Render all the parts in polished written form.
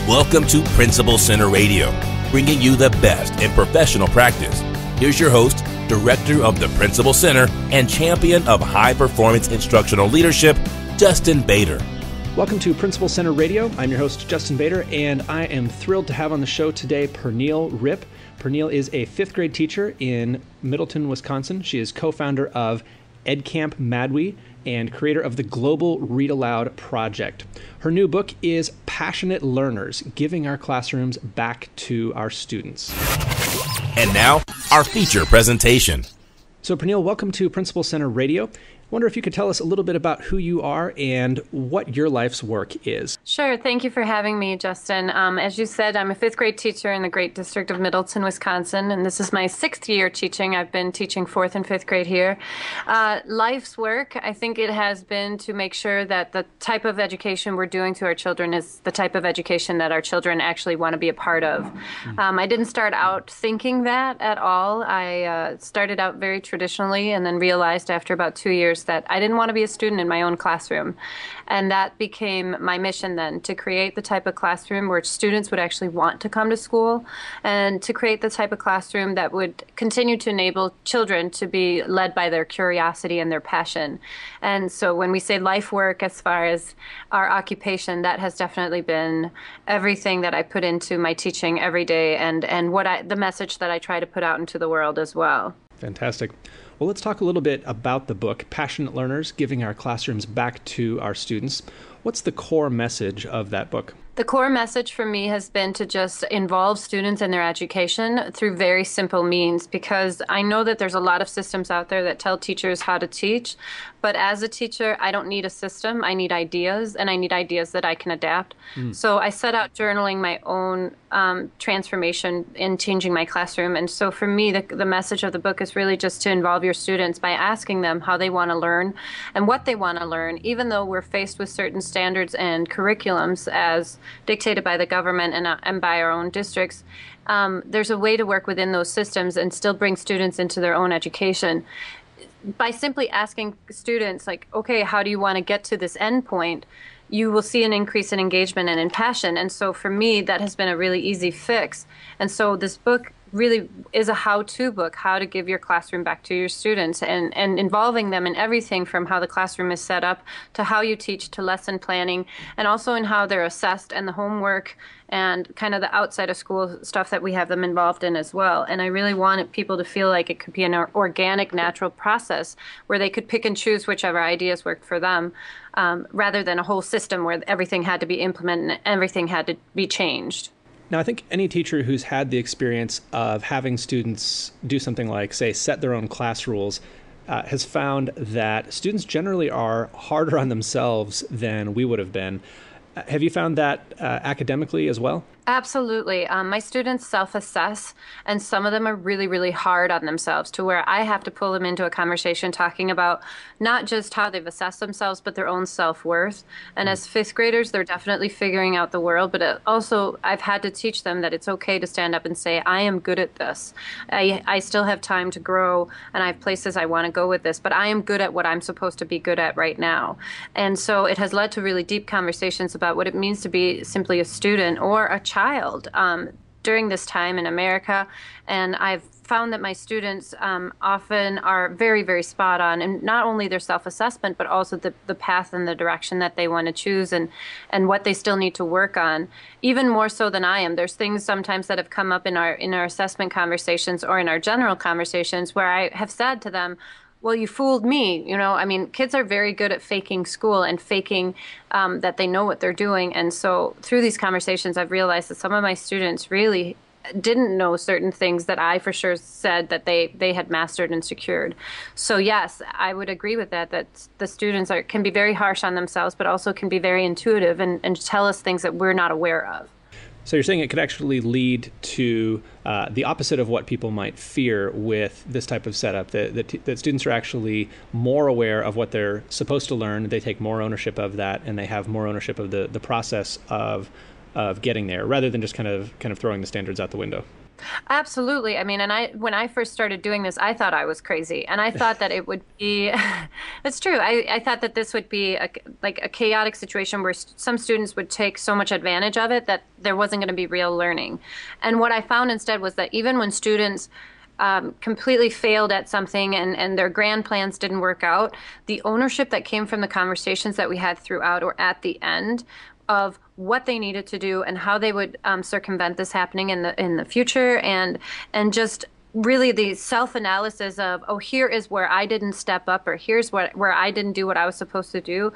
Welcome to Principal Center Radio, bringing you the best in professional practice. Here's your host, Director of the Principal Center and Champion of High Performance Instructional Leadership, Justin Baeder. Welcome to Principal Center Radio. I'm your host, Justin Baeder, and I am thrilled to have on the show today Pernille Ripp. Pernille is a fifth grade teacher in Middleton, Wisconsin. She is co-founder of EdCamp MadWI and creator of the Global Read Aloud Project. Her new book is Passionate Learners, Giving Our Classrooms Back to Our Students. And now, our feature presentation. So Pernille, welcome to Principal Center Radio. I wonder if you could tell us a little bit about who you are and what your life's work is. Sure. Thank you for having me, Justin. As you said, I'm a fifth grade teacher in the great district of Middleton, Wisconsin, and this is my sixth year teaching. I've been teaching fourth and fifth grade here. Life's work, I think it has been to make sure that the type of education we're doing to our children is the type of education that our children actually want to be a part of. I didn't start out thinking that at all. I started out very traditionally and then realized after about 2 years that I didn't want to be a student in my own classroom. And that became my mission then, to create the type of classroom where students would actually want to come to school and to create the type of classroom that would continue to enable children to be led by their curiosity and their passion. And so when we say life work as far as our occupation, that has definitely been everything that I put into my teaching every day and the message that I try to put out into the world as well. Fantastic. Well, let's talk a little bit about the book, Passionate Learners, Giving Our Classrooms Back to Our Students. What's the core message of that book? The core message for me has been to just involve students in their education through very simple means, because I know that there's a lot of systems out there that tell teachers how to teach, but as a teacher, I don't need a system. I need ideas, and I need ideas that I can adapt. So I set out journaling my own transformation in changing my classroom. And so for me, the message of the book is really just to involve your students by asking them how they want to learn and what they want to learn, even though we're faced with certain standards and curriculums as dictated by the government and by our own districts. There's a way to work within those systems and still bring students into their own education. By simply asking students, like, okay, how do you want to get to this end point? You will see an increase in engagement and in passion. And so for me, that has been a really easy fix. And so this book really is a how-to book, how to give your classroom back to your students, and involving them in everything from how the classroom is set up to how you teach to lesson planning, and also in how they're assessed and the homework and kind of the outside of school stuff that we have them involved in as well. And I really wanted people to feel like it could be an organic, natural process where they could pick and choose whichever ideas worked for them, rather than a whole system where everything had to be implemented and everything had to be changed. Now, I think any teacher who's had the experience of having students do something like, say, set their own class rules, has found that students generally are harder on themselves than we would have been. Have you found that academically as well? Absolutely. My students self-assess, and some of them are really, really hard on themselves to where I have to pull them into a conversation talking about not just how they've assessed themselves, but their own self-worth. And as fifth graders, they're definitely figuring out the world, but also I've had to teach them that it's okay to stand up and say, I am good at this. I still have time to grow, and I have places I want to go with this, but I am good at what I'm supposed to be good at right now. And so it has led to really deep conversations about what it means to be simply a student or a child during this time in America. And I've found that my students often are very, very spot on, and not only their self-assessment, but also the path and the direction that they want to choose and what they still need to work on, even more so than I am. There's things sometimes that have come up in our assessment conversations or in our general conversations where I have said to them, well, you fooled me. You know, I mean, kids are very good at faking school and faking that they know what they're doing. And so through these conversations, I've realized that some of my students really didn't know certain things that I for sure said that they had mastered and secured. So yes, I would agree with that the students can be very harsh on themselves, but also can be very intuitive and tell us things that we're not aware of. So you're saying it could actually lead to the opposite of what people might fear with this type of setup, that students are actually more aware of what they're supposed to learn, they take more ownership of that, and they have more ownership of the process of getting there, rather than just kind of throwing the standards out the window. Absolutely. I mean, and when I first started doing this, I thought I was crazy, and I thought that it would be, it's true. I thought that this would be like a chaotic situation where some students would take so much advantage of it that there wasn't going to be real learning. And what I found instead was that even when students completely failed at something and their grand plans didn't work out, the ownership that came from the conversations that we had throughout or at the end of what they needed to do and how they would circumvent this happening in the future, and just really the self-analysis of, oh, here is where I didn't step up, or here's where I didn't do what I was supposed to do,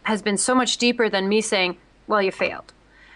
has been so much deeper than me saying, well, you failed,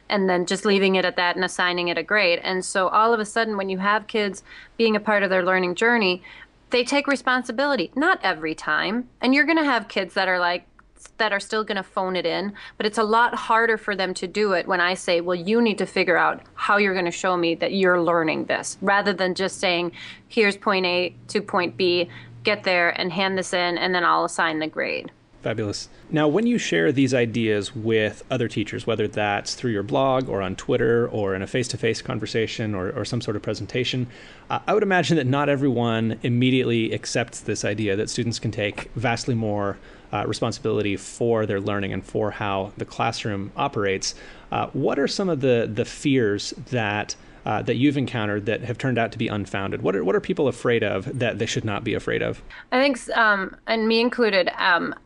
and then just leaving it at that and assigning it a grade. And so all of a sudden, when you have kids being a part of their learning journey, they take responsibility. Not every time, and you're going to have kids that are still going to phone it in, but it's a lot harder for them to do it when I say, well, you need to figure out how you're going to show me that you're learning this, rather than just saying, here's point A to point B, get there and hand this in, and then I'll assign the grade. Fabulous. Now, when you share these ideas with other teachers, whether that's through your blog or on Twitter or in a face-to-face conversation or some sort of presentation, I would imagine that not everyone immediately accepts this idea that students can take vastly more responsibility for their learning and for how the classroom operates. What are some of the fears that you've encountered that have turned out to be unfounded? What are people afraid of that they should not be afraid of? I think, and me included,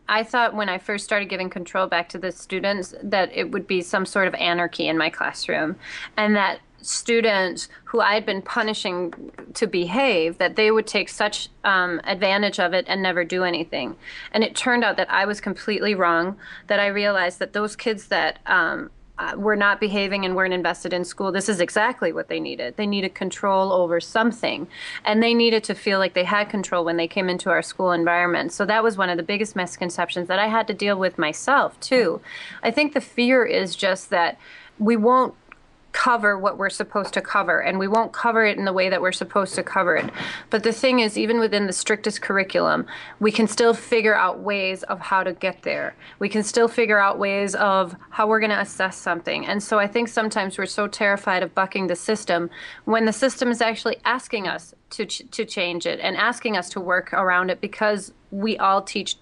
I thought when I first started giving control back to the students that it would be some sort of anarchy in my classroom, and that students who I had been punishing to behave, that they would take such advantage of it and never do anything. And it turned out that I was completely wrong, that I realized that those kids that were not behaving and weren't invested in school, this is exactly what they needed. They needed control over something, and they needed to feel like they had control when they came into our school environment. So that was one of the biggest misconceptions that I had to deal with myself too. I think the fear is just that we won't cover what we're supposed to cover, and we won't cover it in the way that we're supposed to cover it. But the thing is, even within the strictest curriculum, we can still figure out ways of how to get there. We can still figure out ways of how we're going to assess something. And so I think sometimes we're so terrified of bucking the system when the system is actually asking us to change it and asking us to work around it, because we all teach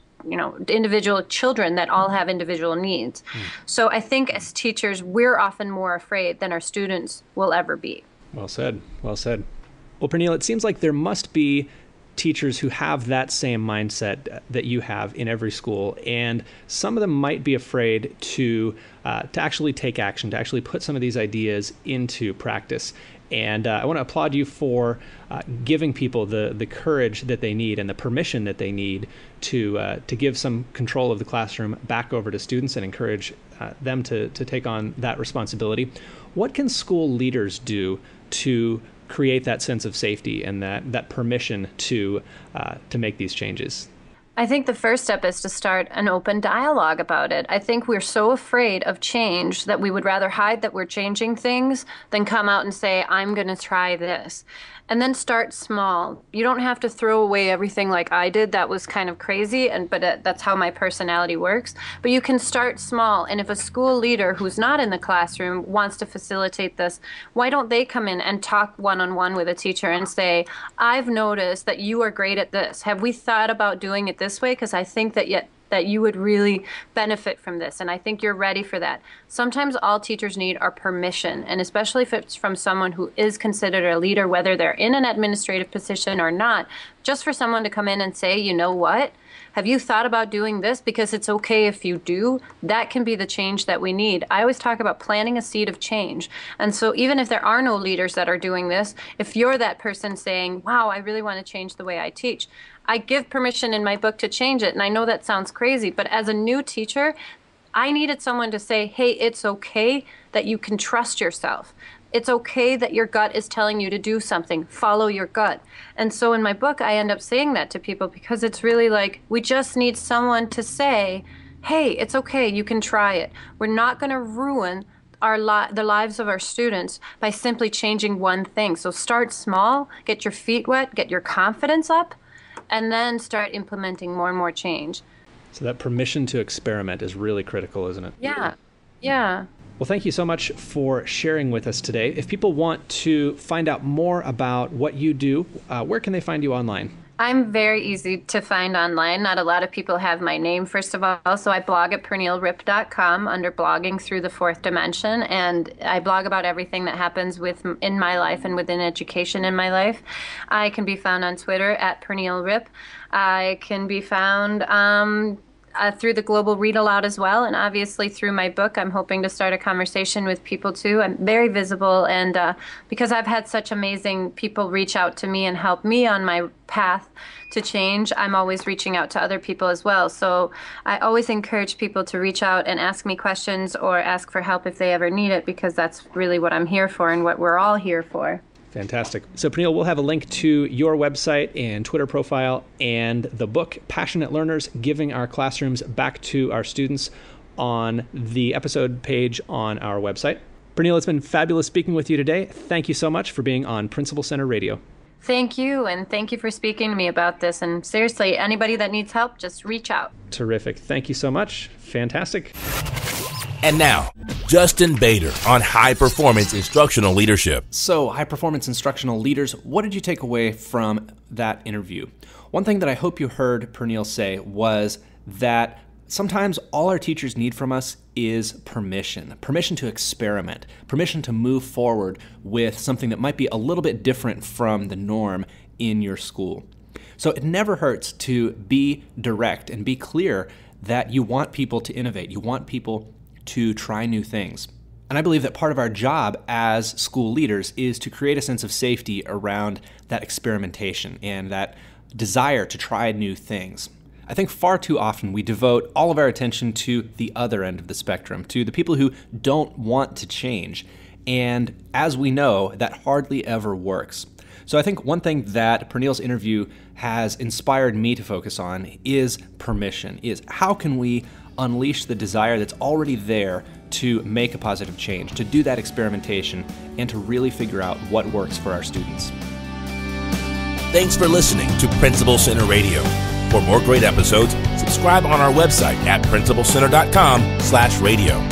individual children that all have individual needs. So I think as teachers, we're often more afraid than our students will ever be. Well said. Well said. Well, Pernille, it seems like there must be teachers who have that same mindset that you have in every school, and some of them might be afraid to actually take action, to actually put some of these ideas into practice. And I want to applaud you for giving people the courage that they need and the permission that they need to give some control of the classroom back over to students and encourage them to take on that responsibility. What can school leaders do to create that sense of safety and that permission to make these changes? I think the first step is to start an open dialogue about it. I think we're so afraid of change that we would rather hide that we're changing things than come out and say, I'm going to try this. And then start small. You don't have to throw away everything like I did. That was kind of crazy, but that's how my personality works. But you can start small. And if a school leader who's not in the classroom wants to facilitate this, why don't they come in and talk one-on-one with a teacher and say, I've noticed that you are great at this. Have we thought about doing it this way? Because I think that you would really benefit from this, and I think you're ready for that. Sometimes all teachers need are permission, and especially if it's from someone who is considered a leader, whether they're in an administrative position or not, just for someone to come in and say, you know what? Have you thought about doing this? Because it's okay if you do. That can be the change that we need. I always talk about planting a seed of change. And so even if there are no leaders that are doing this, if you're that person saying, wow, I really want to change the way I teach, I give permission in my book to change it. And I know that sounds crazy, but as a new teacher, I needed someone to say, hey, it's okay that you can trust yourself. It's okay that your gut is telling you to do something. Follow your gut. And so in my book, I end up saying that to people because it's really like, we just need someone to say, hey, it's okay, you can try it. We're not going to ruin the lives of our students by simply changing one thing. So start small, get your feet wet, get your confidence up, and then start implementing more and more change. So that permission to experiment is really critical, isn't it? Yeah. Yeah. Well, thank you so much for sharing with us today. If people want to find out more about what you do, where can they find you online? I'm very easy to find online. Not a lot of people have my name, first of all. So I blog at PernilleRipp.com under blogging through the fourth dimension. And I blog about everything that happens in my life and within education in my life. I can be found on Twitter at Pernille Ripp. I can be found through the Global Read Aloud as well, and obviously through my book. I'm hoping to start a conversation with people too. I'm very visible, and because I've had such amazing people reach out to me and help me on my path to change, I'm always reaching out to other people as well. So I always encourage people to reach out and ask me questions or ask for help if they ever need it, because that's really what I'm here for and what we're all here for. Fantastic. So Pernille, we'll have a link to your website and Twitter profile and the book, Passionate Learners, Giving Our Classrooms Back to Our Students, on the episode page on our website. Pernille, it's been fabulous speaking with you today. Thank you so much for being on Principal Center Radio. Thank you, and thank you for speaking to me about this. And seriously, anybody that needs help, just reach out. Terrific. Thank you so much. Fantastic. And now, Justin Baeder on high-performance instructional leadership. So, high-performance instructional leaders, what did you take away from that interview? One thing that I hope you heard Pernille say was that sometimes all our teachers need from us is permission to experiment, permission to move forward with something that might be a little bit different from the norm in your school. So it never hurts to be direct and be clear that you want people to innovate, you want people to try new things. And I believe that part of our job as school leaders is to create a sense of safety around that experimentation and that desire to try new things. I think far too often we devote all of our attention to the other end of the spectrum, to the people who don't want to change. And as we know, that hardly ever works. So I think one thing that Pernille's interview has inspired me to focus on is permission, is how can we unleash the desire that's already there to make a positive change, to do that experimentation, and to really figure out what works for our students. Thanks for listening to Principal Center Radio. For more great episodes, subscribe on our website at principalcenter.com/radio.